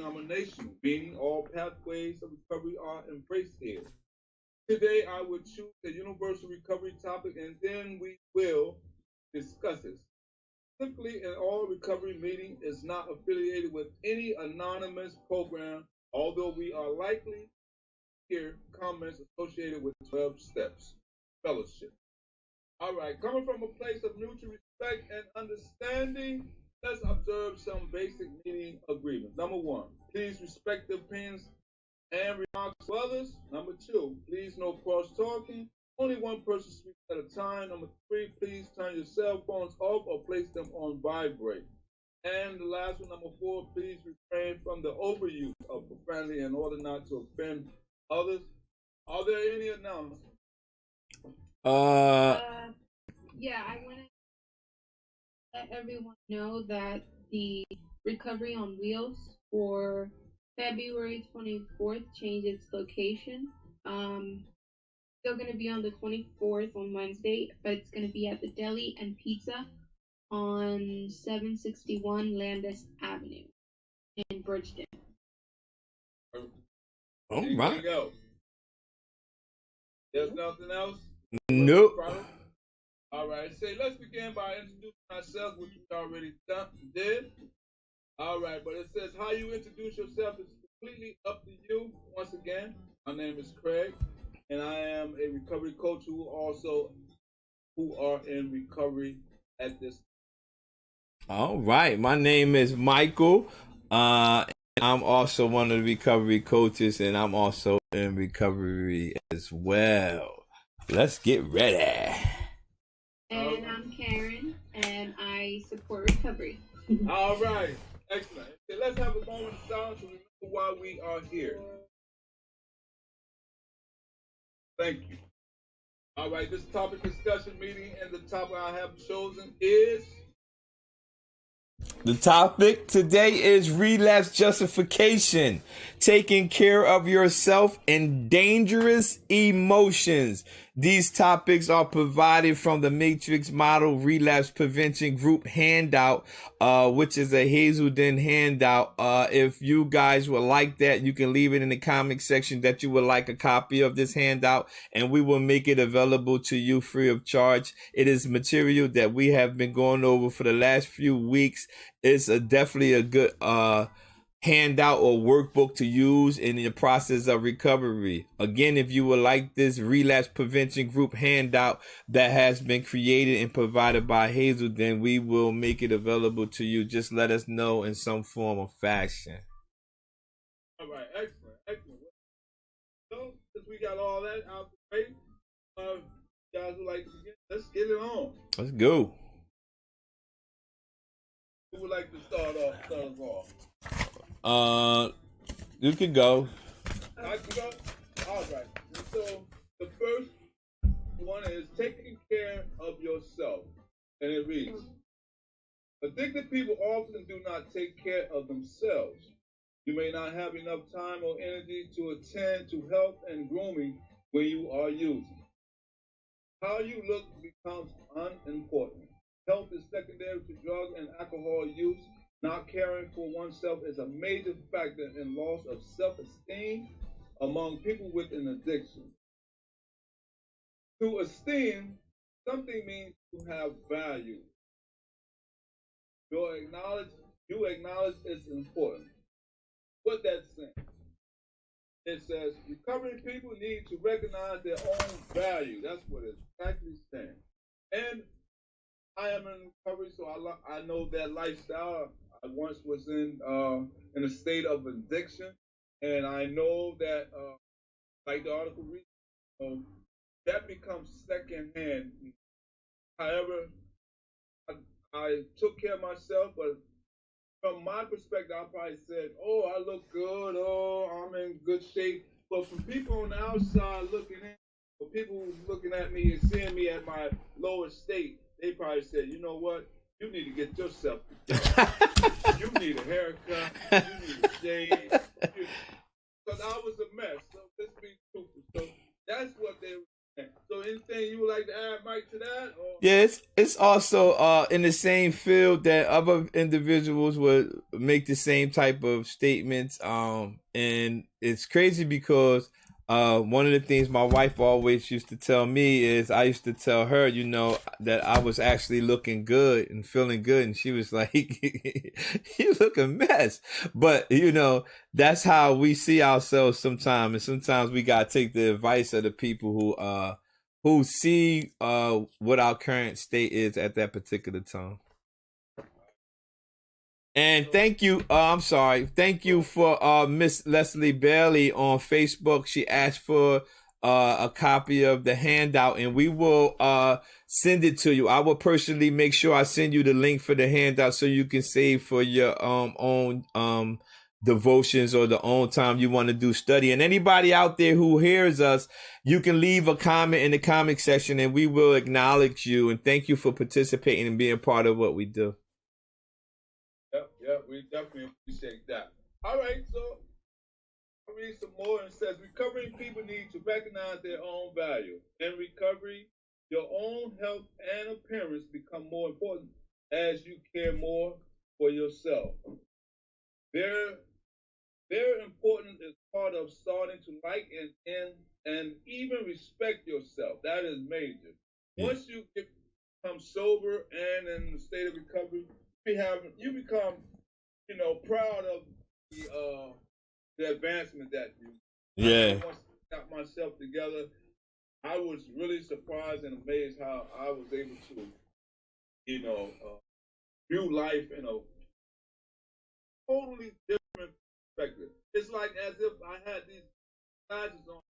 non-denominational, meaning all pathways of recovery are embraced here. Today, I would choose a universal recovery topic, and then we will discuss it. Typically, an all recovery meeting is not affiliated with any anonymous program, although we are likely to hear comments associated with 12 steps fellowship. All right, coming from a place of mutual respect and understanding, let's observe some basic meeting agreements. Number one, please respect the opinions and remarks of others. Number two, please no cross talking. Only one person speaks at a time. Number three, please turn your cell phones off or place them on vibrate. And the last one, number four, please refrain from the overuse of profanity in order not to offend others. Are there any announcements? Yeah, I want to let everyone know that the Recovery on Wheels for February 24th changed its location. Still going to be on the 24th on Wednesday, but it's going to be at the Deli and Pizza on 761 Landis Avenue in Bridgeton. Anything else? There's nothing else? Nope. All right, say let's begin by introducing ourselves, which we already did. All right, but it says how you introduce yourself is completely up to you. Once again, my name is Craig, and I am a recovery coach who are in recovery at this. All right, my name is Michael. I'm also one of the recovery coaches, and I'm also in recovery as well. Let's get ready. And I'm Karen, and I support recovery. All right, excellent. Okay, let's have a moment of silence to remember why we are here. Thank you. All right, this topic discussion meeting, and the topic I have chosen is. The topic today is relapse justification, taking care of yourself and dangerous emotions. These topics are provided from the Matrix Model Relapse Prevention Group handout, which is a HAZELDEN handout. If you guys would like that, you can leave it in the comment section that you would like a copy of this handout, and we will make it available to you free of charge. It is material that we have been going over for the last few weeks. It's definitely a good handout or workbook to use in the process of recovery. Again, if you would like this relapse prevention group handout that has been created and provided by HAZELDEN, we will make it available to you. Just let us know in some form or fashion. All right, excellent. So, since we got all that out the way, guys would like to begin. Let's get it on. Let's go. Who would like to start us off? You can go. I can go? All right. And so the first one is taking care of yourself. And it reads, addicted people often do not take care of themselves. You may not have enough time or energy to attend to health and grooming when you are using. How you look becomes unimportant. Health is secondary to drug and alcohol use. Not caring for oneself is a major factor in loss of self-esteem among people with an addiction. To esteem, something means to have value. You acknowledge its importance. What that's saying? It says recovering people need to recognize their own value. That's what it's actually saying. And I am in recovery, so I know that lifestyle. I once was in a state of addiction, and I know that, like the article reads, that becomes secondhand. However, I took care of myself, but from my perspective, I probably said, "Oh, I look good. Oh, I'm in good shape." But from people on the outside looking in, for people who's looking at me and seeing me at my lowest state, they probably said, "You know what? You need to get yourself together. You need a haircut. You need a shave." Because I was a mess. So let's be truthful. So that's what they were saying. So anything you would like to add, Mike, to that? Or? Yeah, it's also in the same field that other individuals were make the same type of statements. And it's crazy because one of the things my wife always used to tell me is I used to tell her, you know, that I was actually looking good and feeling good. And she was like, you look a mess. But, you know, that's how we see ourselves sometimes. And sometimes we got to take the advice of the people who see what our current state is at that particular time. And thank you. I'm sorry. Thank you for Miss Leslie Bailey on Facebook. She asked for a copy of the handout, and we will send it to you. I will personally make sure I send you the link for the handout so you can save for your own devotions or the own time you want to do study. And anybody out there who hears us, you can leave a comment in the comment section, and we will acknowledge you and thank you for participating and being part of what we do. Yep, we definitely appreciate that. All right, so I'll read some more, and it says, recovering people need to recognize their own value. In recovery, your own health and appearance become more important as you care more for yourself. Very important is part of starting to like and even respect yourself. That is major. Once you become sober and in the state of recovery, you become, you know, proud of the advancement that you. Yeah. Once I got myself together, I was really surprised and amazed how I was able to, you know, view life in a totally different perspective. It's like as if I had these glasses on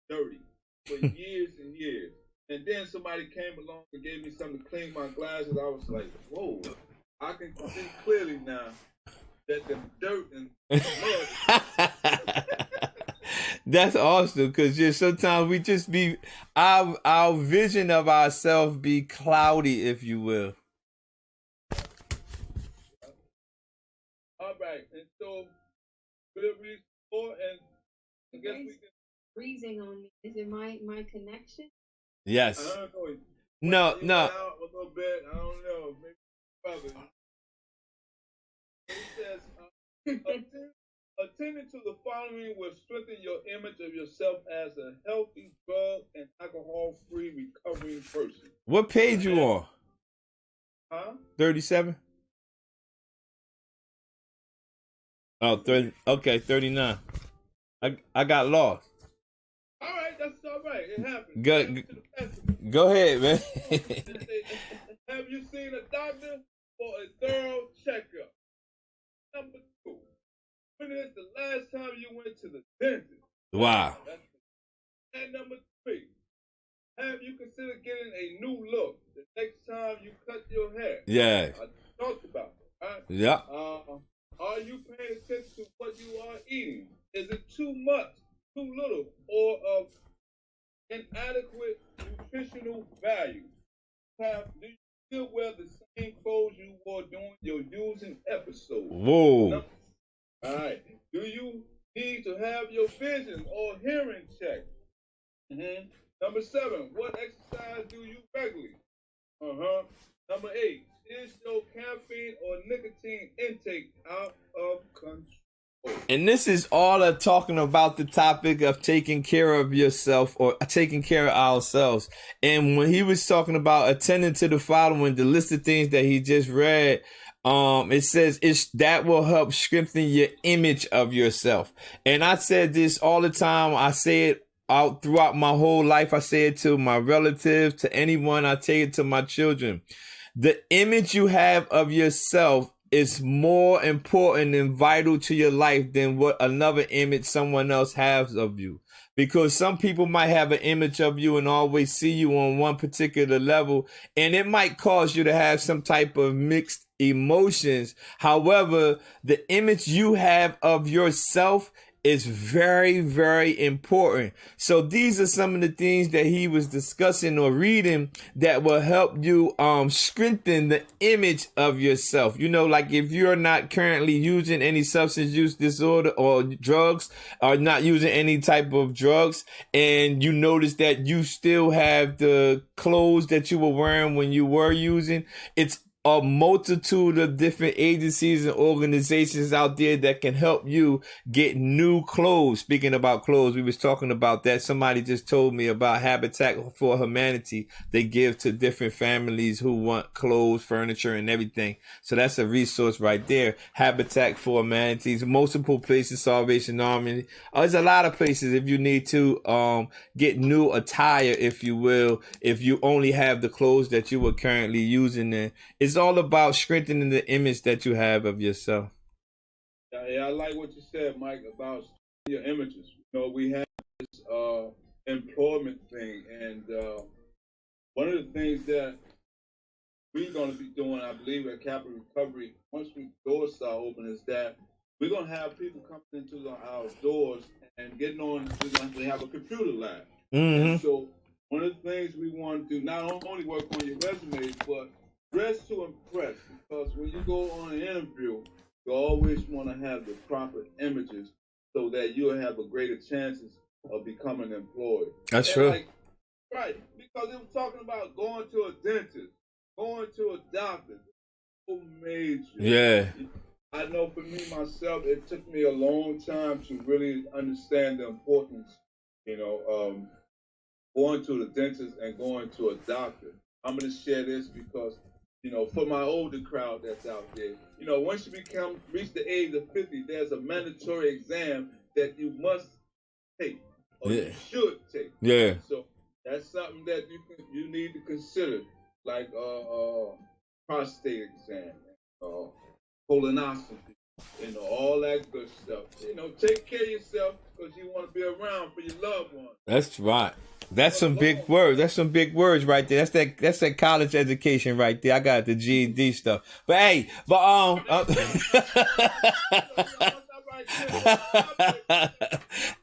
dirty for years and years. And then somebody came along and gave me something to clean my glasses. I was like, whoa, I can see clearly now that the dirt and mud. That's awesome, because just sometimes we just be our vision of ourselves be cloudy, if you will. All right, and so we'll read more, and I guess we can. Freezing on me. Is it my connection? Yes. I don't know. No. Out a little bit. I don't know. Maybe probably. It says, attending to the following will strengthen your image of yourself as a healthy, drug and alcohol-free recovering person. What page you on? Huh? 37? Oh, 30. Okay, 39. I got lost. All right, that's all right. It happens. Go ahead, man. Have you seen a doctor for a thorough checkup? Number 2, when is the last time you went to the dentist? Wow. And number 3, have you considered getting a new look the next time you cut your hair? Yeah. I talked about it. Right? Yeah. Are you paying attention to what you are eating? Is it too much, too little, or of inadequate nutritional value? Do you still wear the same clothes you wore during your using episode? Whoa. All right. Do you need to have your vision or hearing checked? Mm-hmm. Number 7, what exercise do you regularly? Number 8, is your caffeine or nicotine intake out of control? And this is all talking about the topic of taking care of yourself or taking care of ourselves. And when he was talking about attending to the following, the list of things that he just read, it says that will help strengthen your image of yourself. And I said this all the time. I say it out throughout my whole life. I say it to my relatives, to anyone. I say it to my children. The image you have of yourself is more important and vital to your life than what another image someone else has of you. Because some people might have an image of you and always see you on one particular level, and it might cause you to have some type of mixed emotions. However, the image you have of yourself is very, very important. So these are some of the things that he was discussing or reading that will help you strengthen the image of yourself. You know, like if you're not currently using any substance use disorder or drugs, or not using any type of drugs, and you notice that you still have the clothes that you were wearing when you were using, it's a multitude of different agencies and organizations out there that can help you get new clothes. Speaking about clothes, we was talking about that. Somebody just told me about Habitat for Humanity. They give to different families who want clothes, furniture, and everything. So that's a resource right there. Habitat for Humanity. Multiple places, Salvation Army. There's a lot of places if you need to get new attire, if you will, if you only have the clothes that you were currently using. And it's all about strengthening the image that you have of yourself. Yeah, I like what you said, Mike, about your images. You know, we have this employment thing, and one of the things that we're going to be doing, I believe, at Capital Recovery, once we doors start open, is that we're going to have people coming into our doors and getting on. We're going to have a computer lab, and so one of the things we want to do not only work on your resumes, but dress to impress. Because when you go on an interview, you always want to have the proper images so that you'll have a greater chances of becoming employed. That's true. Like, right, because it was talking about going to a dentist, going to a doctor. So major. Yeah. I know for me myself, it took me a long time to really understand the importance, you know, going to the dentist and going to a doctor. I'm going to share this because, you know, for my older crowd that's out there, you know, once you reach the age of 50, there's a mandatory exam that you must take or you should take. Yeah. So that's something that you need to consider, like prostate exam, colonoscopy, you know, all that good stuff. You know, take care of yourself because you want to be around for your loved ones. That's right. That's some big words. That's some big words right there. That's that college education right there. I got the GED stuff. But hey,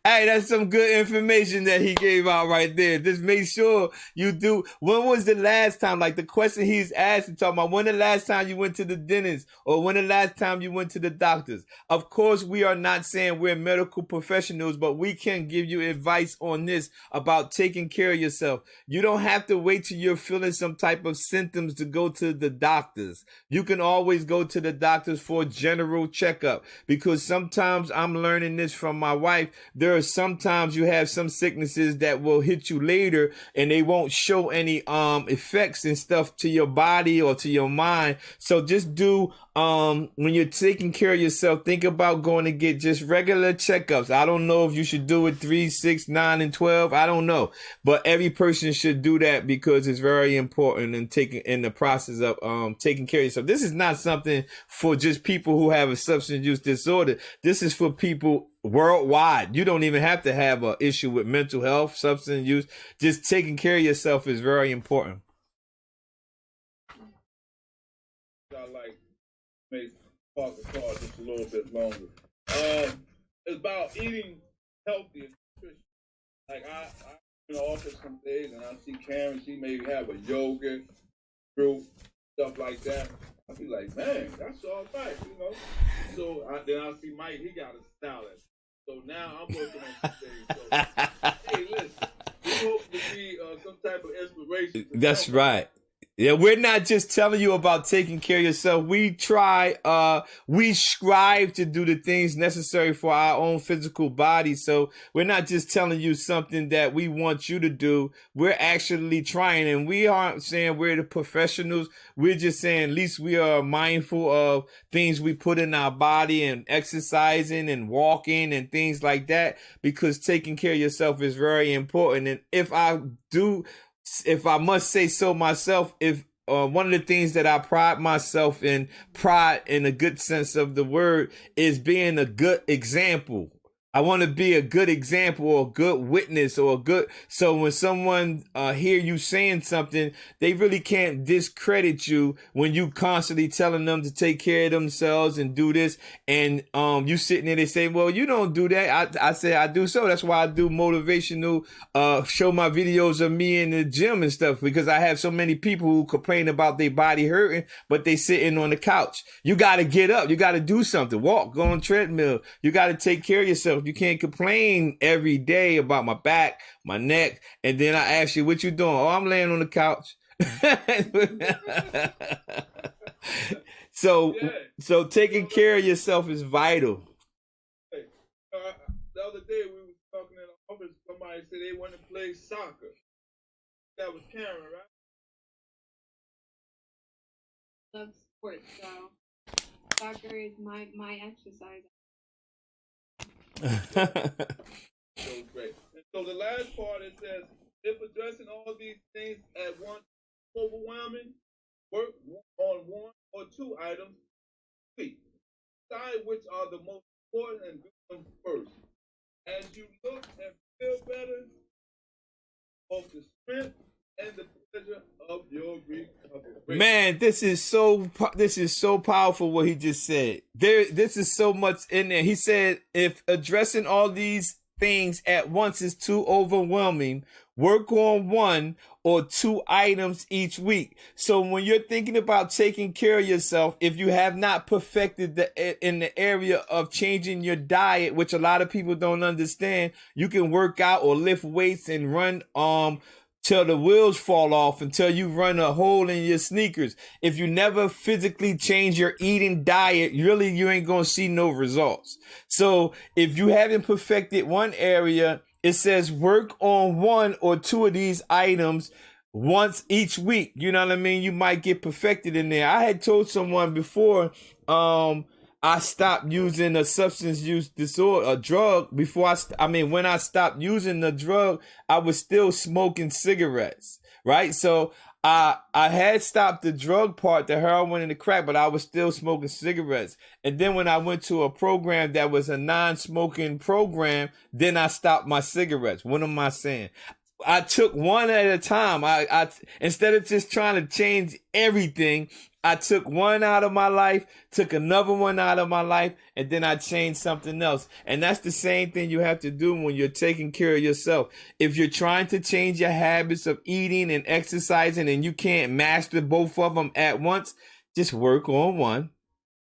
hey, that's some good information that he gave out right there. Just make sure you do. When was the last time, like the question he's asking, talking about when the last time you went to the dentist or when the last time you went to the doctors? Of course, we are not saying we're medical professionals, but we can give you advice on this about taking care of yourself. You don't have to wait till you're feeling some type of symptoms to go to the doctors. You can always go to the doctors for a general checkup, because sometimes I'm learning this from my wife. There are sometimes you have some sicknesses that will hit you later and they won't show any effects and stuff to your body or to your mind. So just do when you're taking care of yourself, think about going to get just regular checkups. I don't know if you should do it 3, 6, 9, and 12. I don't know, but every person should do that because it's very important in the process of taking care of yourself. This is not something for just people who have a substance use disorder. This is for people worldwide. You don't even have to have an issue with mental health, substance use. Just taking care of yourself is very important. I like may talk apart just a little bit longer. It's about eating healthy and nutritious. Like I in the office some days and I see Karen, she may have a yogurt, fruit, stuff like that. I be like, man, that's all right, you know. So then I see Mike, he got a salad. So now I'm working on some things. So, hey, listen, we hope to be some type of inspiration. That's right. Yeah, we're not just telling you about taking care of yourself. We strive to do the things necessary for our own physical body. So we're not just telling you something that we want you to do. We're actually trying, and we aren't saying we're the professionals. We're just saying at least we are mindful of things we put in our body and exercising and walking and things like that, because taking care of yourself is very important. And if I must say so myself, if one of the things that I pride myself in a good sense of the word, is being a good example. I want to be a good example or a good witness so when someone hear you saying something, they really can't discredit you when you constantly telling them to take care of themselves and do this. And you sitting there, they say, well, you don't do that. I say I do. So that's why I do motivational, show my videos of me in the gym and stuff, because I have so many people who complain about their body hurting, but they sitting on the couch. You got to get up. You got to do something. Walk, go on treadmill. You got to take care of yourself. You can't complain every day about my back, my neck, and then I ask you, what you doing? Oh, I'm laying on the couch. so Yeah. so taking care of yourself is vital. Hey, the other day we were talking in the office. Somebody said they want to play soccer. That was Karen, right? Love sports, so soccer is my exercise. So great. And so the last part it says, if addressing all these things at once is overwhelming, work on one or two items a week. Decide which are the most important and do them first. As you look and feel better, both the strength and the pleasure of your recovery. Man, this is so powerful what he just said. This is so much in there. He said if addressing all these things at once is too overwhelming, work on one or two items each week. So when you're thinking about taking care of yourself, if you have not perfected in the area of changing your diet, which a lot of people don't understand, you can work out or lift weights and run till the wheels fall off, until you run a hole in your sneakers. If you never physically change your eating diet, really you ain't gonna see no results. So if you haven't perfected one area, it says work on one or two of these items once each week. You know what I mean? You might get perfected in there. I had told someone before, I stopped using a substance use disorder, a drug before when I stopped using the drug, I was still smoking cigarettes, right? So I had stopped the drug part, the heroin and the crack, but I was still smoking cigarettes. And then when I went to a program that was a non-smoking program, then I stopped my cigarettes. What am I saying? I took one at a time. I instead of just trying to change everything, I took one out of my life, took another one out of my life, and then I changed something else. And that's the same thing you have to do when you're taking care of yourself. If you're trying to change your habits of eating and exercising and you can't master both of them at once, just work on one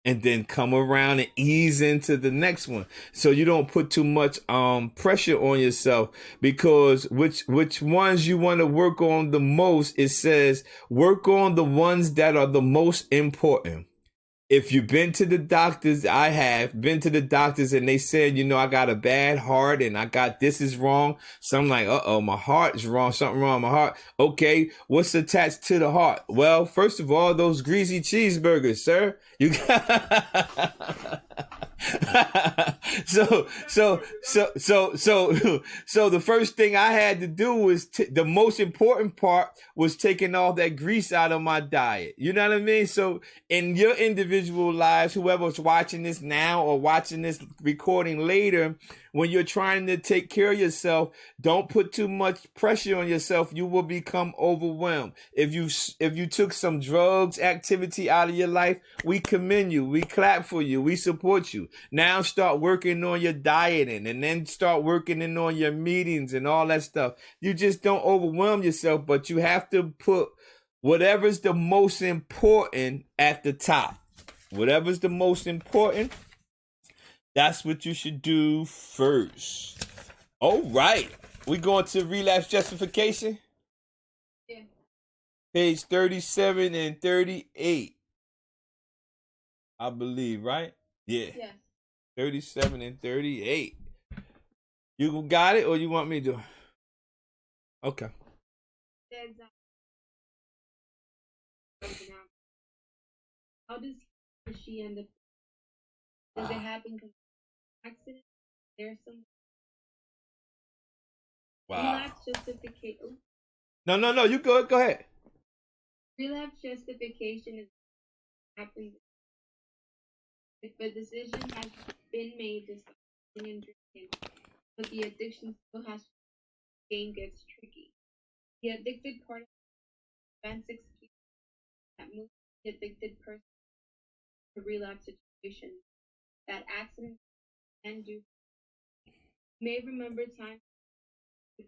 and then come around and ease into the next one, so you don't put too much pressure on yourself. Because which ones you want to work on the most, it says work on the ones that are the most important. If you've been to the doctors, I have been to the doctors and they said, I got a bad heart and I got this is wrong. So I'm like, my heart is wrong. Something wrong with my heart. Okay, what's attached to the heart? Well, first of all, those greasy cheeseburgers, sir. You got so the first thing I had to do was the most important part was taking all that grease out of my diet. You know what I mean? So in your individual lives, whoever's watching this now or watching this recording later, when you're trying to take care of yourself, don't put too much pressure on yourself. You will become overwhelmed. If you took some drugs activity out of your life, we commend you. We clap for you. We support you. Now start working on your dieting and then start working in on your meetings and all that stuff. You just don't overwhelm yourself, but you have to put whatever's the most important at the top. Whatever's the most important, that's what you should do first. All right. We going to relapse justification? Yeah. Page 37 and 38. I believe, right? Yeah. Yes. 37 and 38. You got it or you want me to? Okay. Says, how does he or she end up? Does it happen because of accident? There's some relapse justification. No. You go ahead. Relapse justification is happens if a decision has been made to stop eating and drinking, but the addiction still has game gets tricky. The addicted part of the defense excuse that moves the addicted person to relapse situation that accident can do. You may remember times to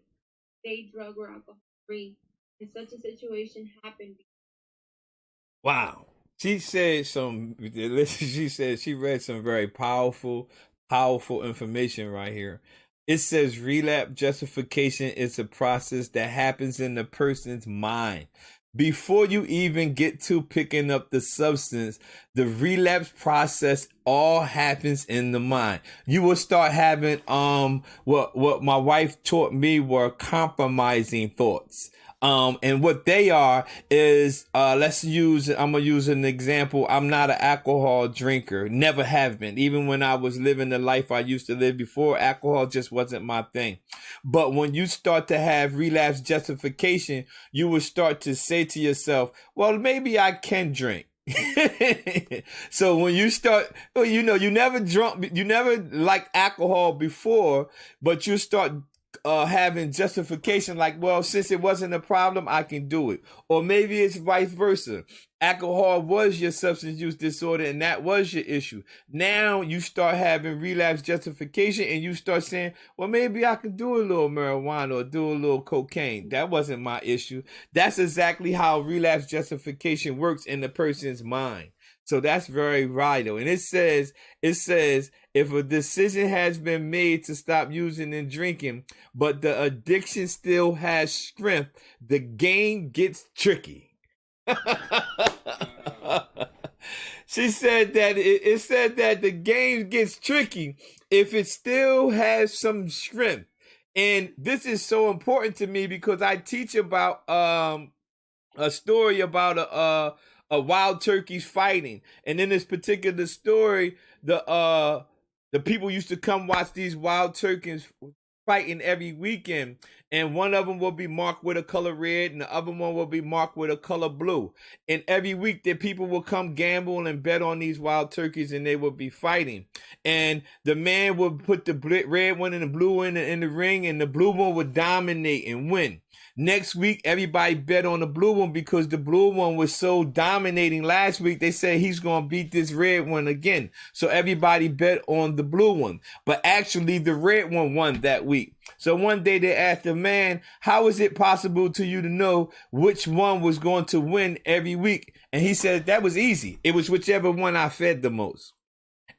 stay drug or alcohol free, and such a situation happened. Wow. She said she said she read some very powerful information right here. It says relapse justification is a process that happens in the person's mind. before you even get to picking up the substance, the relapse process all happens in the mind. You will start having what my wife taught me were compromising thoughts. And what they are is, I'm gonna use an example. I'm not an alcohol drinker, never have been. Even when I was living the life I used to live before, alcohol just wasn't my thing. But when you start to have relapse justification, you will start to say to yourself, well, maybe I can drink. So when you start, well, you never liked alcohol before, but you start having justification like, well, since it wasn't a problem, I can do it. Or maybe it's vice versa. Alcohol was your substance use disorder and that was your issue. Now you start having relapse justification and you start saying, well, maybe I can do a little marijuana or do a little cocaine. That wasn't my issue. That's exactly how relapse justification works in the person's mind. So that's very vital. And it says, if a decision has been made to stop using and drinking, but the addiction still has strength, the game gets tricky. She said that it said that the game gets tricky if it still has some strength. And this is so important to me because I teach about a story about a wild turkeys fighting, and in this particular story, the people used to come watch these wild turkeys fighting every weekend, and one of them will be marked with a color red and the other one will be marked with a color blue, and every week the people will come gamble and bet on these wild turkeys and they will be fighting, and the man would put the red one and the blue one in the ring and the blue one would dominate and win. Next week, everybody bet on the blue one because the blue one was so dominating last week. They said he's going to beat this red one again. So everybody bet on the blue one. But actually, the red one won that week. So one day they asked the man, how is it possible to you to know which one was going to win every week? And he said, that was easy. It was whichever one I fed the most.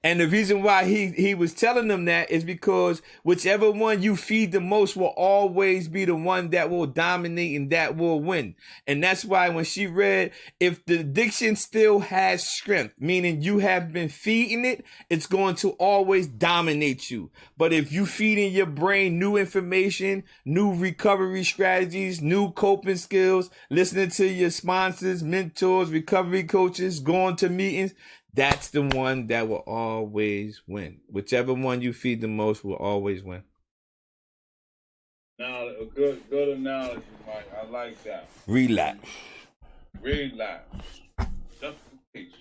And the reason why he was telling them that is because whichever one you feed the most will always be the one that will dominate and that will win. And that's why when she read, if the addiction still has strength, meaning you have been feeding it, it's going to always dominate you. But if you feeding your brain new information, new recovery strategies, new coping skills, listening to your sponsors, mentors, recovery coaches, going to meetings, that's the one that will always win. Whichever one you feed the most will always win. Now, a good analogy, Mike. I like that. Relapse. Justification.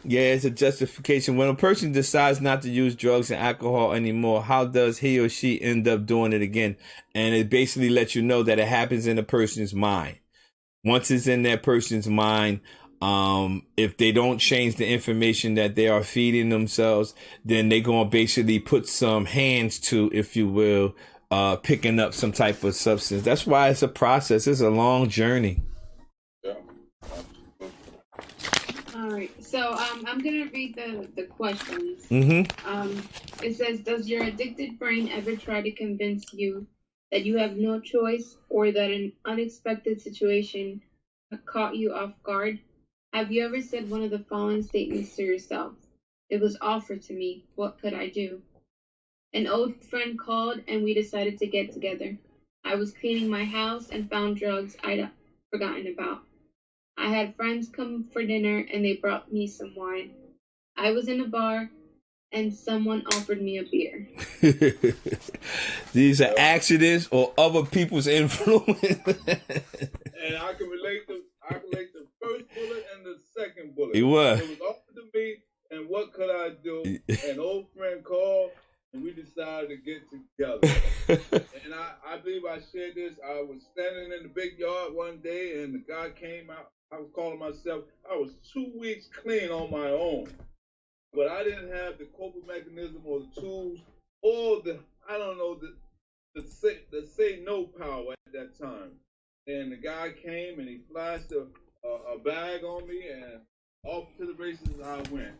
Yeah, it's a justification. When a person decides not to use drugs and alcohol anymore, how does he or she end up doing it again? And it basically lets you know that it happens in a person's mind. Once it's in that person's mind, if they don't change the information that they are feeding themselves, then they're going to basically put some hands to, if you will, picking up some type of substance. That's why it's a process. It's a long journey. Yeah. All right. So I'm gonna read the questions. It says, does your addicted brain ever try to convince you that you have no choice or that an unexpected situation caught you off guard? Have you ever said one of the following statements to yourself? It was offered to me. What could I do? An old friend called and we decided to get together. I was cleaning my house and found drugs I'd forgotten about. I had friends come for dinner and they brought me some wine. I was in a bar and someone offered me a beer. These are accidents or other people's influence. And I can relate the first bullet and the second bullet. It was offered to me, and what could I do? An old friend called, and we decided to get together. And I believe I shared this. I was standing in the big yard one day, and the guy came out. I was calling myself. I was 2 weeks clean on my own, but I didn't have the coping mechanism or the tools or the say no power at that time. And the guy came and he flashed a bag on me, and off to the races I went.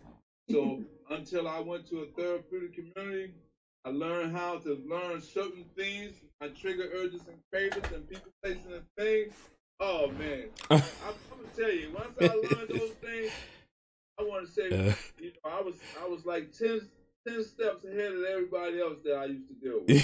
So until I went to a therapeutic community, I learned how to learn certain things. I trigger urges and cravings and people, places, and things. Oh man, I'm gonna tell you. Once I learned those things, I want to say, I was like 10 steps ahead of everybody else that I used to deal with.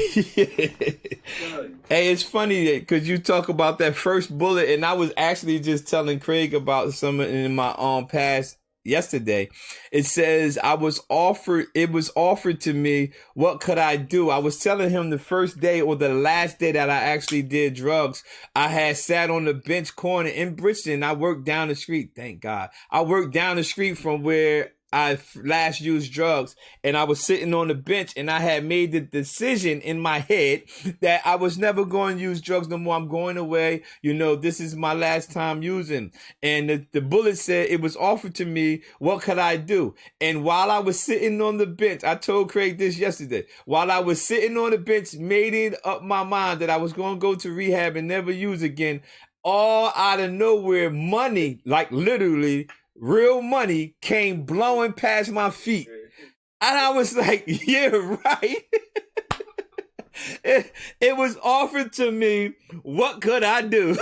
Hey, it's funny because you talk about that first bullet, and I was actually just telling Craig about some in my past yesterday. It says it was offered to me, what could I do? I was telling him the first day or the last day that I actually did drugs, I had sat on the bench corner in Bridgeton. I worked down the street, thank God. I worked down the street from where I last used drugs, and I was sitting on the bench, and I had made the decision in my head that I was never going to use drugs no more. I'm going away. This is my last time using. And the bullet said it was offered to me. What could I do? And while I was sitting on the bench, I told Craig this yesterday. While I was sitting on the bench, made it up my mind that I was going to go to rehab and never use again. All out of nowhere, money, like literally real money, came blowing past my feet. And I was like, yeah, right. It was offered to me. What could I do?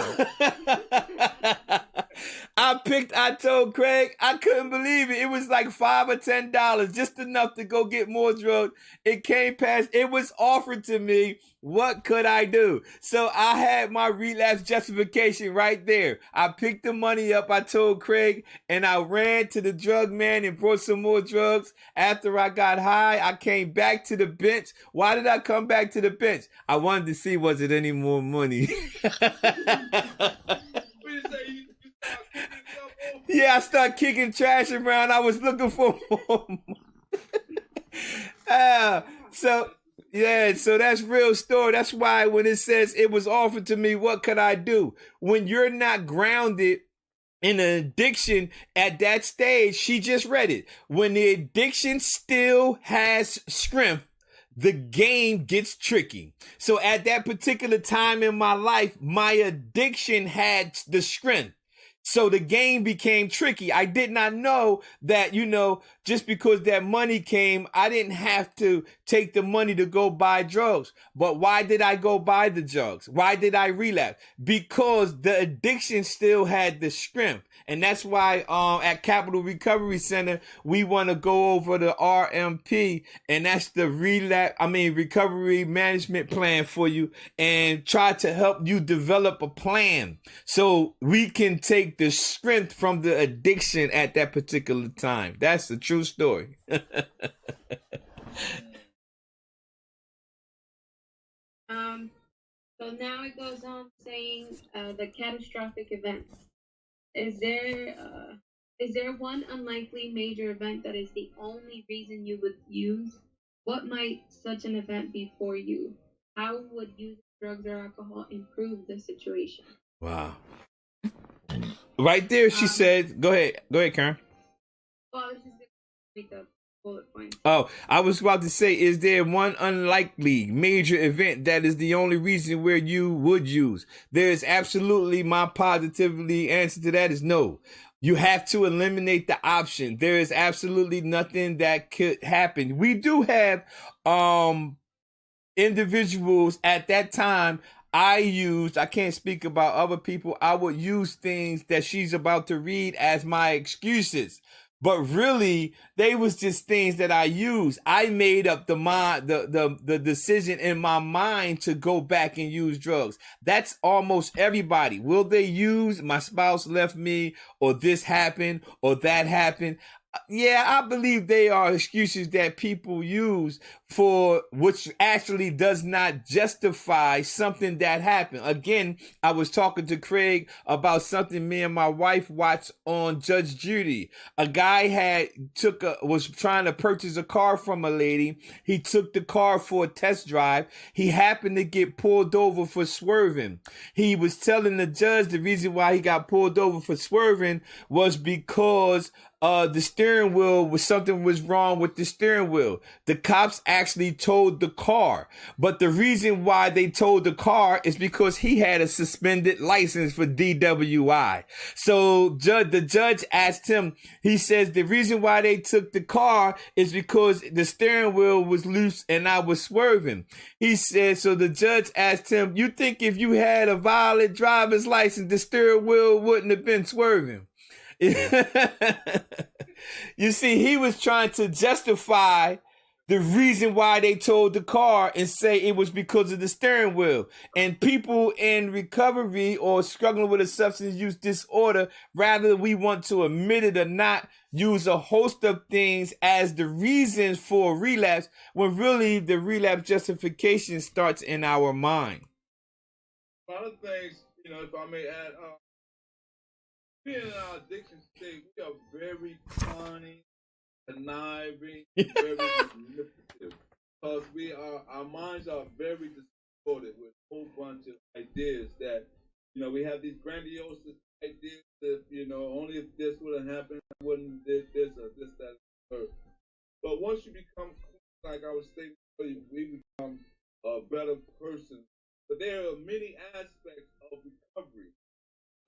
I told Craig, I couldn't believe it. It was like $5 or $10, just enough to go get more drugs. It came past, it was offered to me. What could I do? So I had my relapse justification right there. I picked the money up, I told Craig, and I ran to the drug man and brought some more drugs. After I got high, I came back to the bench. Why did I come back to the bench? I wanted to see, was it any more money? Yeah, I started kicking trash around. I was looking for more. So that's real story. That's why when it says it was offered to me, what could I do? When you're not grounded in an addiction at that stage, she just read it. When the addiction still has strength, the game gets tricky. So at that particular time in my life, my addiction had the strength. So the game became tricky. I did not know that, just because that money came, I didn't have to take the money to go buy drugs. But why did I go buy the drugs? Why did I relapse? Because the addiction still had the strength. And that's why at Capital Recovery Center, we want to go over the RMP, and that's the recovery management plan for you, and try to help you develop a plan so we can take the strength from the addiction at that particular time. That's the true story. So now it goes on saying the catastrophic events. Is there one unlikely major event that is the only reason you would use? What might such an event be for you? How would using drugs or alcohol improve the situation? Wow. Right there, she said, go ahead, Karen. Well, I was just going to make the bullet point. Oh, I was about to say, is there one unlikely major event that is the only reason where you would use? There is absolutely, my positively answer to that is no. You have to eliminate the option. There is absolutely nothing that could happen. We do have individuals at that time. I can't speak about other people. I would use things that she's about to read as my excuses. But really, they was just things that I used. I made up the decision in my mind to go back and use drugs. That's almost everybody. Will they use my spouse left me, or this happened, or that happened? Yeah, I believe they are excuses that people use for which actually does not justify something that happened. Again, I was talking to Craig about something me and my wife watched on Judge Judy. A guy was trying to purchase a car from a lady. He took the car for a test drive. He happened to get pulled over for swerving. He was telling the judge the reason why he got pulled over for swerving was because the steering wheel was something was wrong with the steering wheel. The cops actually towed the car, but the reason why they towed the car is because he had a suspended license for DWI. So the judge asked him, he says the reason why they took the car is because the steering wheel was loose and I was swerving. He said, so the judge asked him, you think if you had a valid driver's license, the steering wheel wouldn't have been swerving? You see, he was trying to justify the reason why they towed the car and say it was because of the steering wheel. And people in recovery or struggling with a substance use disorder, rather we want to admit it or not, use a host of things as the reasons for relapse, when really the relapse justification starts in our mind. A lot of things, if I may add, being in our addiction state, we are very cunning, conniving, very manipulative. Because our minds are very distorted with a whole bunch of ideas that, we have these grandiose ideas that, only if this would have happened, I wouldn't did this or this, that, or but once you become, like I was saying earlier, we become a better person. But there are many aspects of recovery.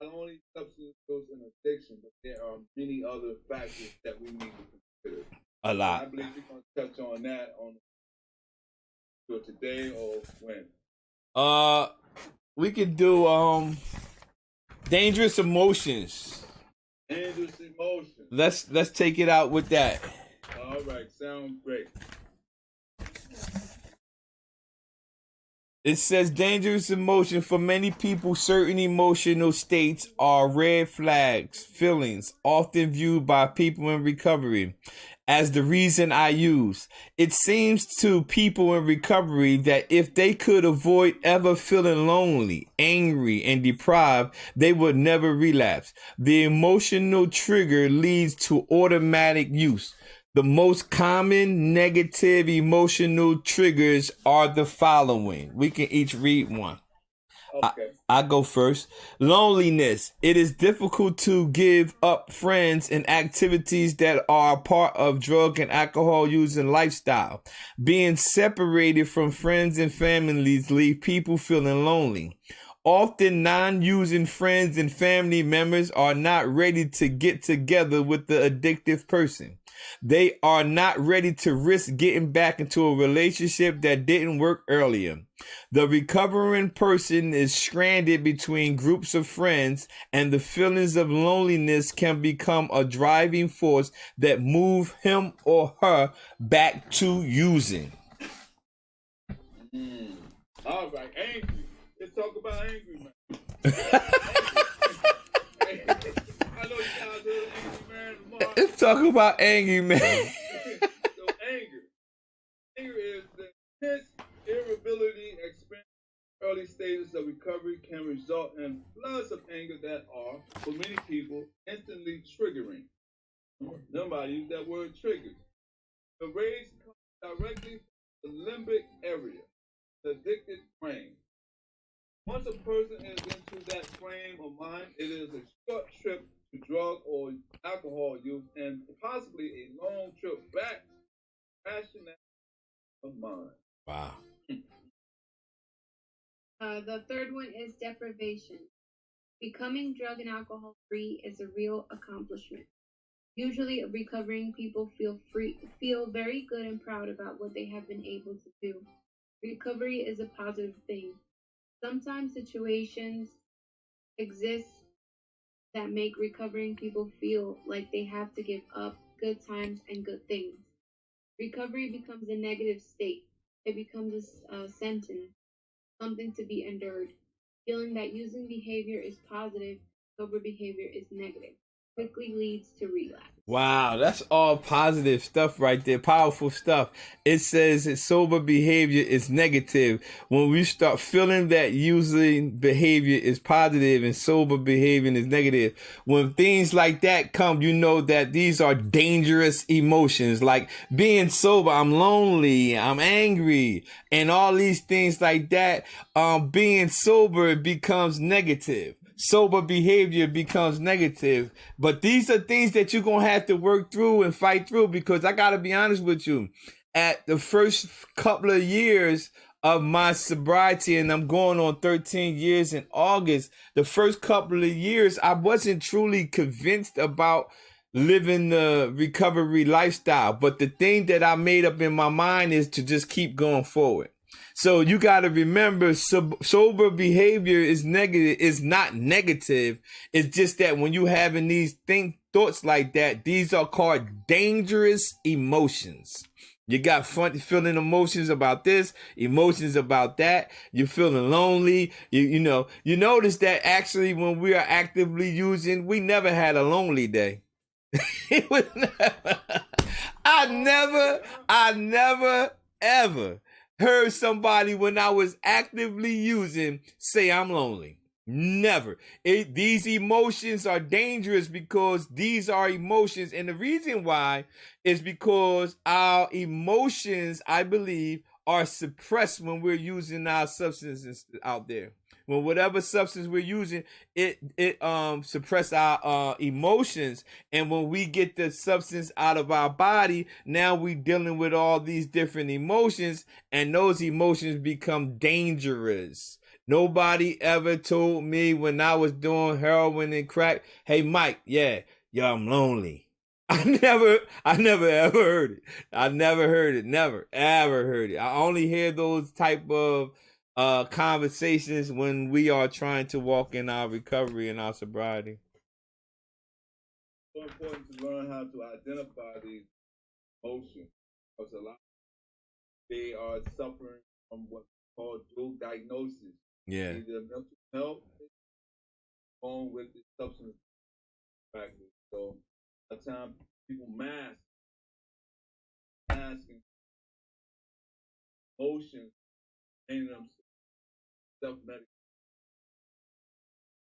Not only substance use and addiction, but there are many other factors that we need to consider. A lot. And I believe we're going to touch on that today or when. We could do dangerous emotions. Dangerous emotions. Let's take it out with that. All right, sounds great. It says dangerous emotion. For many people, certain emotional states are red flags, feelings often viewed by people in recovery as the reason I use. It seems to people in recovery that if they could avoid ever feeling lonely, angry, and deprived, they would never relapse. The emotional trigger leads to automatic use. The most common negative emotional triggers are the following. We can each read one. Okay. I go first. Loneliness. It is difficult to give up friends and activities that are part of drug and alcohol using lifestyle. Being separated from friends and families leave people feeling lonely. Often non-using friends and family members are not ready to get together with the addictive person. They are not ready to risk getting back into a relationship that didn't work earlier. The recovering person is stranded between groups of friends, and the feelings of loneliness can become a driving force that move him or her back to using. All right, angry. Let's talk about angry, man. I know you guys heard angry man tomorrow. Let's talk about angry man. So anger is the intense irritability experienced in early stages of recovery can result in floods of anger that are, for many people, instantly triggering. Remember, I use that word triggered. The rage comes directly from the limbic area, the addicted brain. Once a person is into that frame of mind, it is a short trip to drug or alcohol use and possibly a long trip back to rationality of mind. Wow. The third one is deprivation. Becoming drug and alcohol free is a real accomplishment. Usually, recovering people feel very good and proud about what they have been able to do. Recovery is a positive thing. Sometimes situations exist that make recovering people feel like they have to give up good times and good things. Recovery becomes a negative state. It becomes a sentence, something to be endured. Feeling that using behavior is positive, sober behavior is negative, quickly leads to relapse. Wow, that's all positive stuff right there. Powerful stuff. It says that sober behavior is negative. When we start feeling that using behavior is positive and sober behavior is negative, when things like that come, you know that these are dangerous emotions. Like being sober, I'm lonely, I'm angry, and all these things like that. Being sober becomes negative. sober behavior becomes negative. But these are things that you're going to have to work through and fight through, because I got to be honest with you. At the first couple of years of my sobriety, and I'm going on 13 years in August, the first couple of years, I wasn't truly convinced about living the recovery lifestyle. But the thing that I made up in my mind is to just keep going forward. So you got to remember, sober behavior is negative. Is not negative. It's just that when you having these thoughts like that, these are called dangerous emotions. You got feeling emotions about this, emotions about that. You're feeling lonely. You notice that actually when we are actively using, we never had a lonely day. It was never, I never ever heard somebody when I was actively using say I'm lonely. Never. These emotions are dangerous because these are emotions. And the reason why is because our emotions, I believe, are suppressed when we're using our substances out there. When whatever substance we're using, it suppress our emotions. And when we get the substance out of our body, now we're dealing with all these different emotions, and those emotions become dangerous. Nobody ever told me when I was doing heroin and crack, hey Mike, yo, I'm lonely. I never ever heard it. I never heard it. Never ever heard it. I only hear those type of conversations when we are trying to walk in our recovery and our sobriety. It's so important to learn how to identify these emotions, because a lot they are suffering from what's called dual diagnosis. Yeah. Either mental health along with the substance practice. So a time people masking emotions, making them self-medication,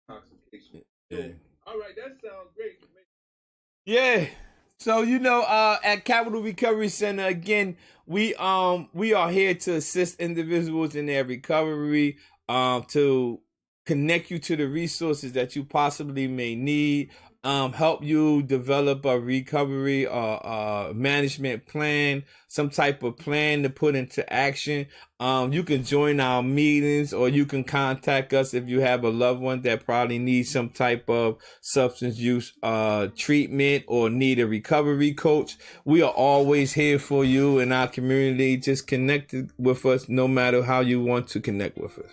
intoxication. Yeah. So, all right, that sounds great. Yeah. So at Capital Recovery Center, again, we are here to assist individuals in their recovery, to connect you to the resources that you possibly may need, help you develop a recovery management plan, some type of plan to put into action. You can join our meetings, or you can contact us if you have a loved one that probably needs some type of substance use treatment or need a recovery coach. We are always here for you in our community. Just connect with us no matter how you want to connect with us.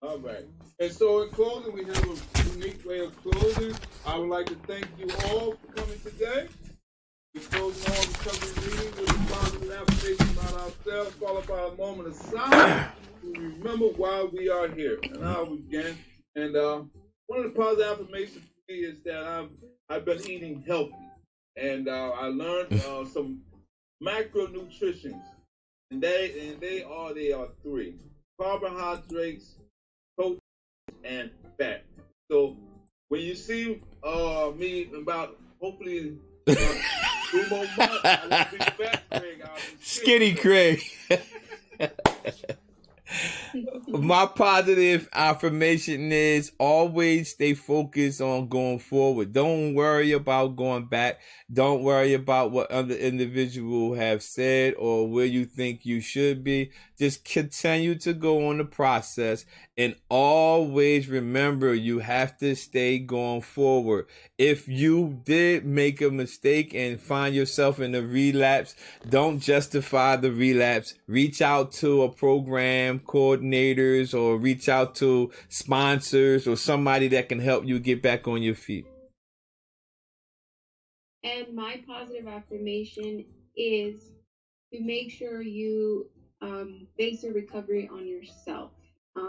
All right. And so in closing, we have a unique way of closing. I would like to thank you all for coming today. We close all recovery meetings with a positive affirmation about ourselves, followed by a moment of silence to remember why we are here. And I'll begin. And one of the positive affirmations for me is that I've been eating healthy, and I learned some macronutrients, and they are three: carbohydrates, protein, and fat. So when you see me about hopefully 3 more months, I won't be fat, Craig. I'll be Skinny Craig. My positive affirmation is always stay focused on going forward. Don't worry about going back. Don't worry about what other individuals have said or where you think you should be. Just continue to go on the process, and always remember you have to stay going forward. If you did make a mistake and find yourself in a relapse, don't justify the relapse. Reach out to a program coordinators, or reach out to sponsors or somebody that can help you get back on your feet. And my positive affirmation is to make sure you base your recovery on yourself.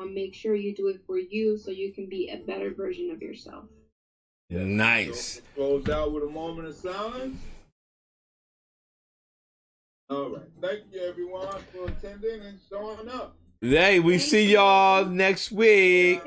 Make sure you do it for you so you can be a better version of yourself. Yes. Nice. So close out with a moment of silence. All right. Thank you, everyone, for attending and showing up. Hey, we see y'all next week.